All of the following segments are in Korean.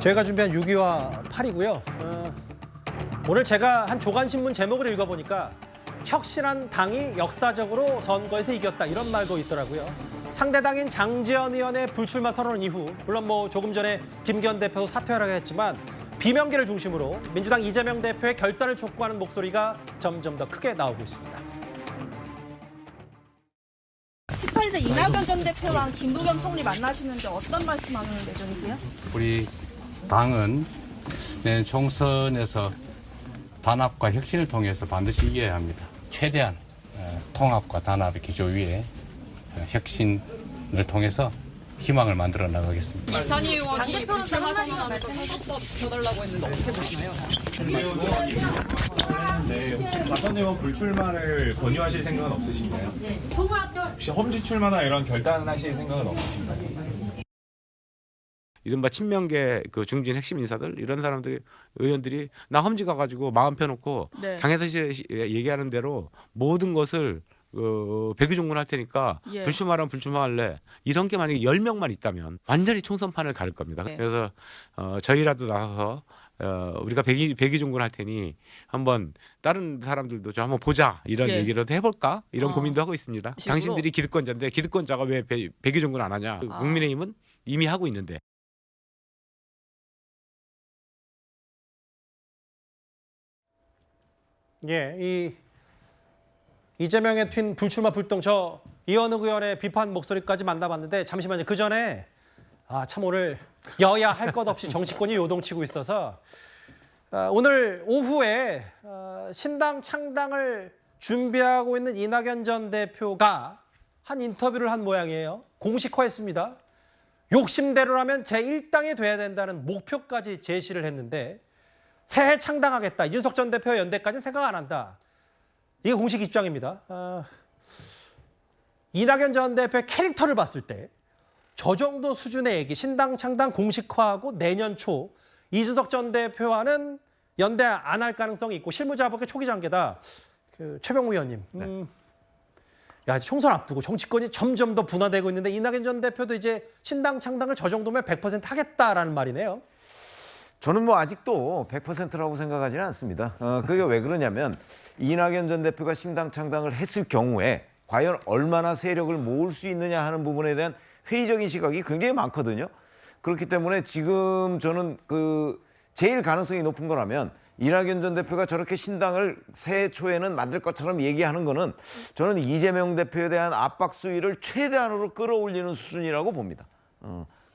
저희가 준비한 6위와 8위고요. 오늘 제가 한 조간신문 제목을 읽어보니까 혁신한 당이 역사적으로 선거에서 이겼다 이런 말도 있더라고요. 상대당인 장제원 의원의 불출마 선언 이후 물론 조금 전에 김기현 대표도 사퇴하라고 했지만 비명계를 중심으로 민주당 이재명 대표의 결단을 촉구하는 목소리가 점점 더 크게 나오고 있습니다. 18대 이낙연 전 대표랑 김부겸 총리 만나시는데 어떤 말씀하는 예정이세요? 우리 당은 내년 총선에서 단합과 혁신을 통해서 반드시 이겨야 합니다. 최대한 통합과 단합의 기조 위에 혁신을 통해서 희망을 만들어 나가겠습니다. 이찬희 의원이 불출마 선언하면서 선거법 지켜달라고 했는데 어떻게 보시나요? 네, 혹시 박원 의원 불출마를 권유하실 생각은 없으신가요? 혹시 험지 출마나 이런 결단하실 생각은 없으신가요? 이른바 친명계 그 중진 핵심 인사들 이런 사람들이 의원들이 나 험지 가가지고 마음 펴놓고 네. 당에서 얘기하는 대로 모든 것을 백의종군할 테니까 예. 불출마하면 불출마할래 이런 게 만약에 10명만 있다면 완전히 총선판을 가를 겁니다. 네. 그래서 저희라도 나서서 우리가 백의종군할 테니 한번 다른 사람들도 좀 한번 보자 이런 예. 얘기라도 해볼까 이런 고민도 하고 있습니다. 식으로? 당신들이 기득권자인데 기득권자가 왜 백의종군 안 하냐? 국민의힘은 이미 하고 있는데. 예, 이재명의 튄 불출마 불똥 저 이현욱 의원의 비판 목소리까지 만나봤는데 잠시만요. 그 전에 참 오늘 여야 할 것 없이 정치권이 요동치고 있어서 오늘 오후에 신당 창당을 준비하고 있는 이낙연 전 대표가 한 인터뷰를 한 모양이에요. 공식화했습니다. 욕심대로라면 제1당이 돼야 된다는 목표까지 제시를 했는데 새해 창당하겠다. 이준석 전 대표 연대까지는 생각 안 한다. 이게 공식 입장입니다. 이낙연 전 대표의 캐릭터를 봤을 때 저 정도 수준의 얘기, 신당 창당 공식화하고 내년 초 이준석 전 대표와는 연대 안 할 가능성이 있고 실무자복의 초기 단계다. 최병우 의원님. 총선 앞두고 정치권이 점점 더 분화되고 있는데 이낙연 전 대표도 이제 신당 창당을 저 정도면 100% 하겠다라는 말이네요. 저는 아직도 100%라고 생각하지는 않습니다. 그게 왜 그러냐면 이낙연 전 대표가 신당 창당을 했을 경우에 과연 얼마나 세력을 모을 수 있느냐 하는 부분에 대한 회의적인 시각이 굉장히 많거든요. 그렇기 때문에 지금 저는 제일 가능성이 높은 거라면 이낙연 전 대표가 저렇게 신당을 새해 초에는 만들 것처럼 얘기하는 거는 저는 이재명 대표에 대한 압박 수위를 최대한으로 끌어올리는 수준이라고 봅니다.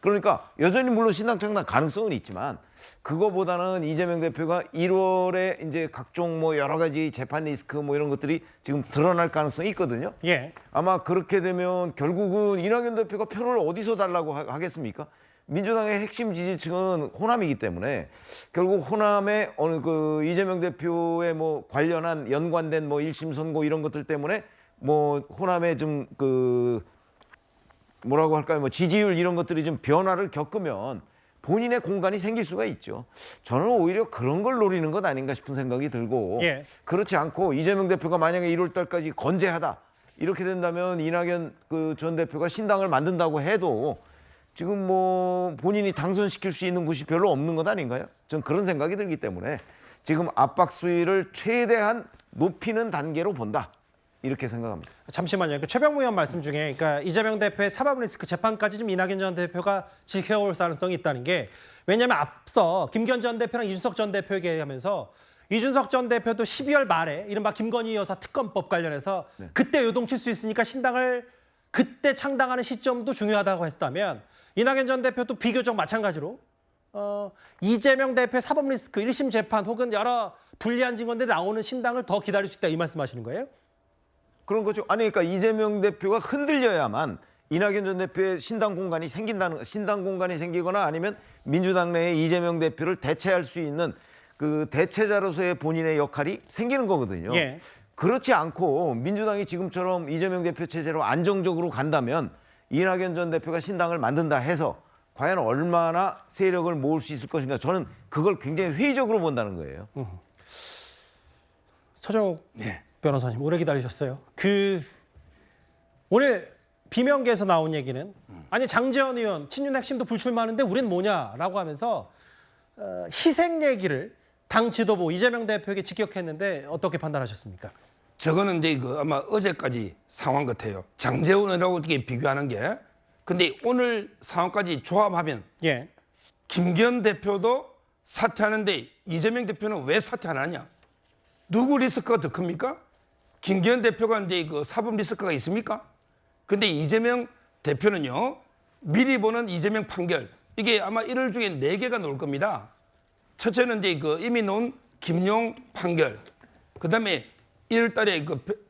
그러니까 여전히 물론 신당 창당 가능성은 있지만 그거보다는 이재명 대표가 1월에 이제 각종 여러 가지 재판 리스크 이런 것들이 지금 드러날 가능성이 있거든요. 예. 아마 그렇게 되면 결국은 이낙연 대표가 표를 어디서 달라고 하겠습니까? 민주당의 핵심 지지층은 호남이기 때문에 결국 호남의 이재명 대표의 관련한 연관된 1심 선고 이런 것들 때문에 호남의 좀 뭐라고 할까요? 지지율 이런 것들이 좀 변화를 겪으면 본인의 공간이 생길 수가 있죠. 저는 오히려 그런 걸 노리는 것 아닌가 싶은 생각이 들고 예. 그렇지 않고 이재명 대표가 만약에 1월 달까지 건재하다 이렇게 된다면 이낙연 전 대표가 신당을 만든다고 해도 지금 본인이 당선시킬 수 있는 곳이 별로 없는 것 아닌가요? 전 그런 생각이 들기 때문에 지금 압박 수위를 최대한 높이는 단계로 본다. 이렇게 생각합니다. 잠시만요. 최병무 의원 말씀 중에 이재명 대표의 사법 리스크 재판까지 좀 이낙연 전 대표가 지켜올 가능성이 있다는 게 왜냐하면 앞서 김기현 전 대표랑 이준석 전 대표에게 얘기하면서 이준석 전 대표도 12월 말에 이른바 김건희 여사 특검법 관련해서 그때 요동칠 수 있으니까 신당을 그때 창당하는 시점도 중요하다고 했다면 이낙연 전 대표도 비교적 마찬가지로 이재명 대표의 사법 리스크 1심 재판 혹은 여러 불리한 증언들이 나오는 신당을 더 기다릴 수 있다 이 말씀하시는 거예요? 그런 거죠. 그러니까 이재명 대표가 흔들려야만 이낙연 전 대표의 신당 공간이 생기거나 아니면 민주당 내에 이재명 대표를 대체할 수 있는 대체자로서의 본인의 역할이 생기는 거거든요. 예. 그렇지 않고 민주당이 지금처럼 이재명 대표 체제로 안정적으로 간다면 이낙연 전 대표가 신당을 만든다 해서 과연 얼마나 세력을 모을 수 있을 것인가 저는 그걸 굉장히 회의적으로 본다는 거예요. 서정욱 변호사님 오래 기다리셨어요. 오늘 비명계에서 나온 얘기는 아니 장제원 의원 친윤 핵심도 불출마하는데 우린 뭐냐라고 하면서 희생 얘기를 당 지도부 이재명 대표에게 직격했는데 어떻게 판단하셨습니까? 저거는 이제 아마 어제까지 상황 같아요. 장제원이라고 이렇게 비교하는 게. 근데 오늘 상황까지 조합하면 예. 김기현 대표도 사퇴하는데 이재명 대표는 왜 사퇴 안 하냐? 누구 리스크가 더 큽니까? 김기현 대표가 이제 사법 리스크가 있습니까? 근데 이재명 대표는요, 미리 보는 이재명 판결, 이게 아마 1월 중에 4개가 나올 겁니다. 첫째는 이제 이미 나온 김용 판결, 그 다음에 1월 달에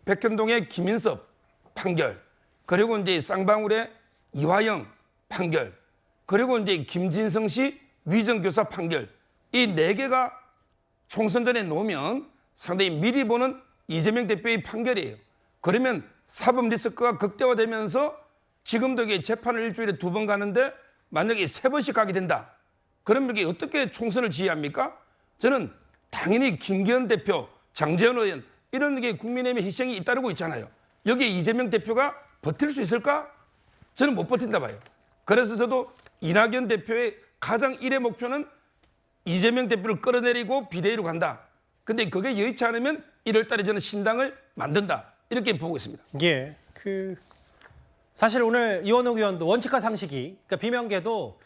백현동의 김인섭 판결, 그리고 이제 쌍방울의 이화영 판결, 그리고 이제 김진성 씨 위정교사 판결, 이 4개가 총선 전에 놓으면 상당히 미리 보는 이재명 대표의 판결이에요. 그러면 사법 리스크가 극대화되면서 지금도 이게 재판을 일주일에 2번 가는데 만약에 3번씩 가게 된다. 그러면 이게 어떻게 총선을 지휘합니까? 저는 당연히 김기현 대표, 장제원 의원 이런 게 국민의힘의 희생이 잇따르고 있잖아요. 여기에 이재명 대표가 버틸 수 있을까? 저는 못 버틴다 봐요. 그래서 저도 이낙연 대표의 가장 1의 목표는 이재명 대표를 끌어내리고 비대위로 간다. 근데 그게 여의치 않으면 1월 달에 저는 신당을 만든다. 이렇게 보고 있습니다. 예. 사실 오늘 이원욱 의원도 원칙과 상식이, 그러니까 비명계도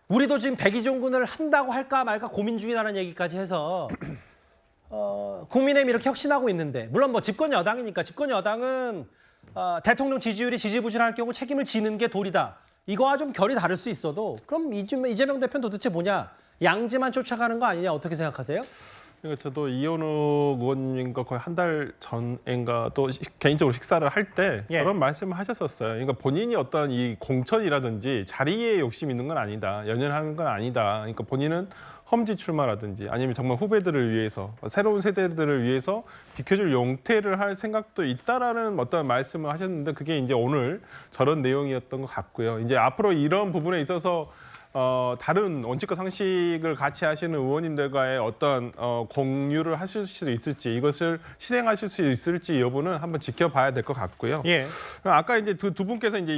우리도 지금 백의종군을 한다고 할까 말까 고민 중이라는 얘기까지 해서 국민의힘이 이렇게 혁신하고 있는데, 물론 뭐 집권 여당이니까 집권 여당은 대통령 지지율이 지지부진할 경우 책임을 지는 게 도리다. 이거와 좀 결이 다를 수 있어도 그럼 이재명 대표는 도대체 뭐냐? 양지만 쫓아가는 거 아니냐? 어떻게 생각하세요? 그러니까 저도 이현욱 의원님과 거의 한 달 전인가 또 개인적으로 식사를 할 때 예. 저런 말씀을 하셨었어요. 그러니까 본인이 어떤 이 공천이라든지 자리에 욕심 있는 건 아니다. 연연하는 건 아니다. 그러니까 본인은 험지 출마라든지 아니면 정말 후배들을 위해서, 새로운 세대들을 위해서 비켜줄 용태를 할 생각도 있다라는 어떤 말씀을 하셨는데, 그게 이제 오늘 저런 내용이었던 것 같고요. 이제 앞으로 이런 부분에 있어서 다른 원칙과 상식을 같이 하시는 의원님들과의 어떤 공유를 하실 수 있을지, 이것을 실행하실 수 있을지 여부는 한번 지켜봐야 될 것 같고요. 예. 아까 이제 두 분께서 이제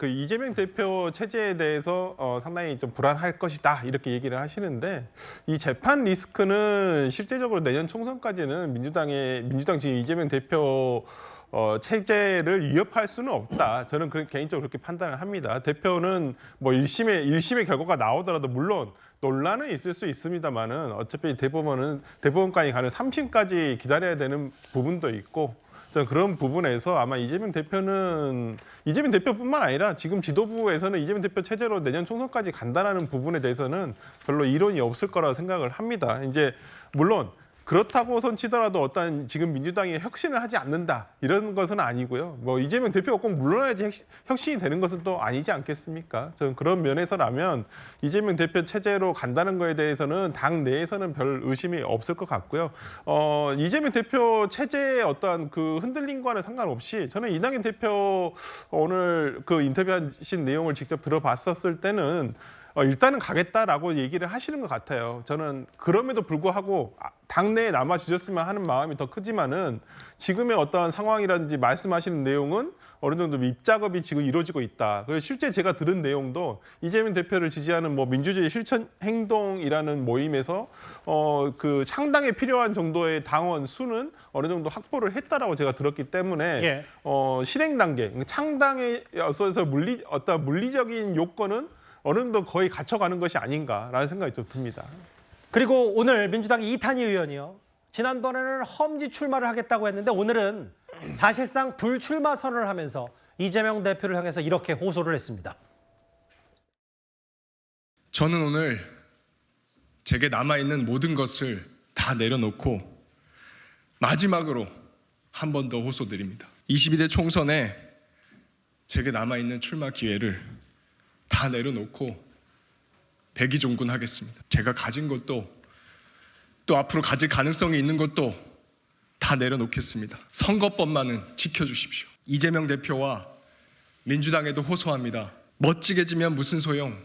이재명 대표 체제에 대해서 상당히 좀 불안할 것이다 이렇게 얘기를 하시는데, 이 재판 리스크는 실제적으로 내년 총선까지는 민주당 지금 이재명 대표 체제를 위협할 수는 없다. 저는 개인적으로 그렇게 판단을 합니다. 대표는 뭐 1심의 결과가 나오더라도 물론 논란은 있을 수 있습니다만은 어차피 대법원까지 가는 3심까지 기다려야 되는 부분도 있고, 저는 그런 부분에서 아마 이재명 대표뿐만 아니라 지금 지도부에서는 이재명 대표 체제로 내년 총선까지 간다는 부분에 대해서는 별로 이론이 없을 거라고 생각을 합니다. 이제 물론 그렇다고 손치더라도 어떤 지금 민주당이 혁신을 하지 않는다 이런 것은 아니고요. 뭐 이재명 대표가 꼭 물러나야지 혁신이 되는 것은 또 아니지 않겠습니까? 저는 그런 면에서라면 이재명 대표 체제로 간다는 거에 대해서는 당 내에서는 별 의심이 없을 것 같고요. 이재명 대표 체제의 어떤 그 흔들림과는 상관없이 저는 이낙연 대표 오늘 그 인터뷰하신 내용을 직접 들어봤었을 때는 일단은 가겠다라고 얘기를 하시는 것 같아요. 저는 그럼에도 불구하고 당내에 남아주셨으면 하는 마음이 더 크지만은 지금의 어떤 상황이라든지 말씀하시는 내용은 어느 정도 입작업이 지금 이루어지고 있다. 그리고 실제 제가 들은 내용도 이재명 대표를 지지하는 뭐 민주주의 실천 행동이라는 모임에서 그 창당에 필요한 정도의 당원 수는 어느 정도 확보를 했다라고 제가 들었기 때문에 예. 실행 단계, 창당에 있어서 어떤 물리적인 요건은 어느 정도 거의 갖춰가는 것이 아닌가라는 생각이 좀 듭니다. 그리고 오늘 민주당의 이탄희 의원이요. 지난번에는 험지 출마를 하겠다고 했는데 오늘은 사실상 불출마 선언을 하면서 이재명 대표를 향해서 이렇게 호소를 했습니다. 저는 오늘 제게 남아있는 모든 것을 다 내려놓고 마지막으로 한 번 더 호소드립니다. 22대 총선에 제게 남아있는 출마 기회를 다 내려놓고 백의종군하겠습니다. 제가 가진 것도 또 앞으로 가질 가능성이 있는 것도 다 내려놓겠습니다. 선거법만은 지켜주십시오. 이재명 대표와 민주당에도 호소합니다. 멋지게 지면 무슨 소용?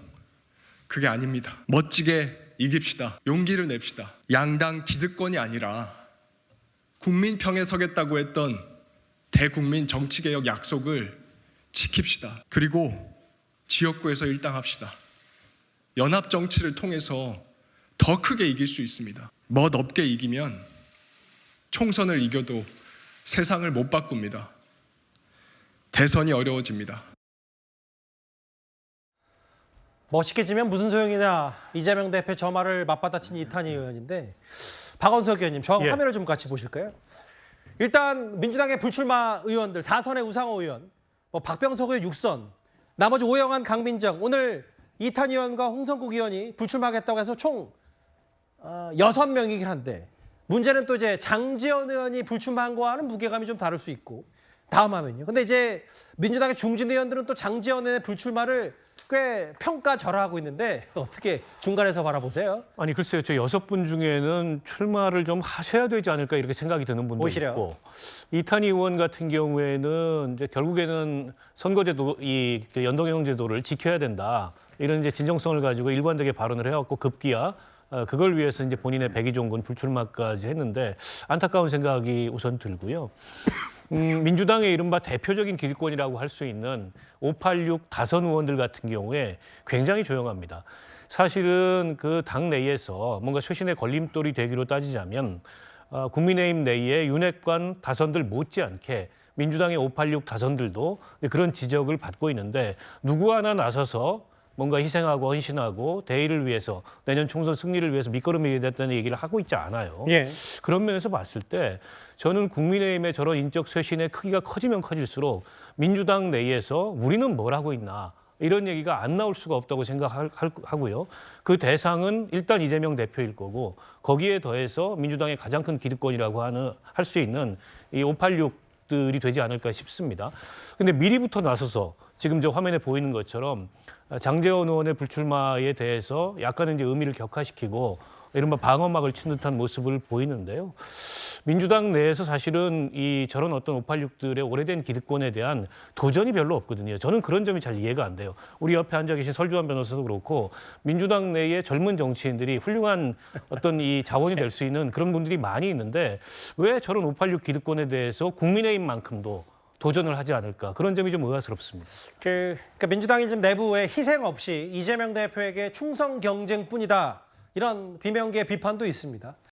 그게 아닙니다. 멋지게 이깁시다. 용기를 냅시다. 양당 기득권이 아니라 국민 편에 서겠다고 했던 대국민 정치개혁 약속을 지킵시다. 그리고 지역구에서 일당합시다. 연합 정치를 통해서 더 크게 이길 수 있습니다. 멋없게 이기면 총선을 이겨도 세상을 못 바꿉니다. 대선이 어려워집니다. 멋있게 지면 무슨 소용이냐. 이재명 대표 저 말을 맞받아친 이탄희 의원인데 박원석 의원님 저하고 화면을 좀 같이 보실까요? 일단 민주당의 불출마 의원들 4선의 우상호 의원, 박병석 의원 6선, 나머지 오영환, 강민정, 오늘 이탄희 의원과 홍성국 의원이 불출마하겠다고 해서 총 6명이긴 한데 문제는 또 이제 장제원 의원이 불출마한 거와는 무게감이 좀 다를 수 있고 다음 화면요. 근데 이제 민주당의 중진 의원들은 또 장제원 의원의 불출마를 꽤 평가절하하고 있는데 어떻게 중간에서 바라보세요? 아니 글쎄요, 저 6분 중에는 출마를 좀 하셔야 되지 않을까 이렇게 생각이 드는 분도 오히려. 있고, 이탄희 의원 같은 경우에는 이제 결국에는 선거제도 이 연동형제도를 지켜야 된다 이런 이제 진정성을 가지고 일관되게 발언을 해왔고 급기야 그걸 위해서 이제 본인의 백의종군 불출마까지 했는데 안타까운 생각이 우선 들고요. 민주당의 이른바 대표적인 기득권이라고 할 수 있는 586 다선 의원들 같은 경우에 굉장히 조용합니다. 사실은 그 당 내에서 뭔가 쇄신의 걸림돌이 되기로 따지자면 국민의힘 내에 윤핵관 다선들 못지않게 민주당의 586 다선들도 그런 지적을 받고 있는데 누구 하나 나서서 뭔가 희생하고 헌신하고 대의를 위해서 내년 총선 승리를 위해서 밑거름이 됐다는 얘기를 하고 있지 않아요. 예. 그런 면에서 봤을 때 저는 국민의힘의 저런 인적 쇄신의 크기가 커지면 커질수록 민주당 내에서 우리는 뭘 하고 있나 이런 얘기가 안 나올 수가 없다고 생각하고요. 그 대상은 일단 이재명 대표일 거고 거기에 더해서 민주당의 가장 큰 기득권이라고 할 수 있는 이 586들이 되지 않을까 싶습니다. 근데 미리부터 나서서 지금 저 화면에 보이는 것처럼 장제원 의원의 불출마에 대해서 약간은 이제 의미를 격화시키고 이른바 방어막을 친 듯한 모습을 보이는데요. 민주당 내에서 사실은 이 저런 어떤 586들의 오래된 기득권에 대한 도전이 별로 없거든요. 저는 그런 점이 잘 이해가 안 돼요. 우리 옆에 앉아 계신 설주환 변호사도 그렇고 민주당 내의 젊은 정치인들이 훌륭한 어떤 이 자원이 될 수 있는 그런 분들이 많이 있는데 왜 저런 586 기득권에 대해서 국민의힘만큼도 도전을 하지 않을까 그런 점이 좀 의아스럽습니다. 그러니까 민주당이 좀 내부에 희생 없이 이재명 대표에게 충성 경쟁뿐이다 이런 비명계의 비판도 있습니다.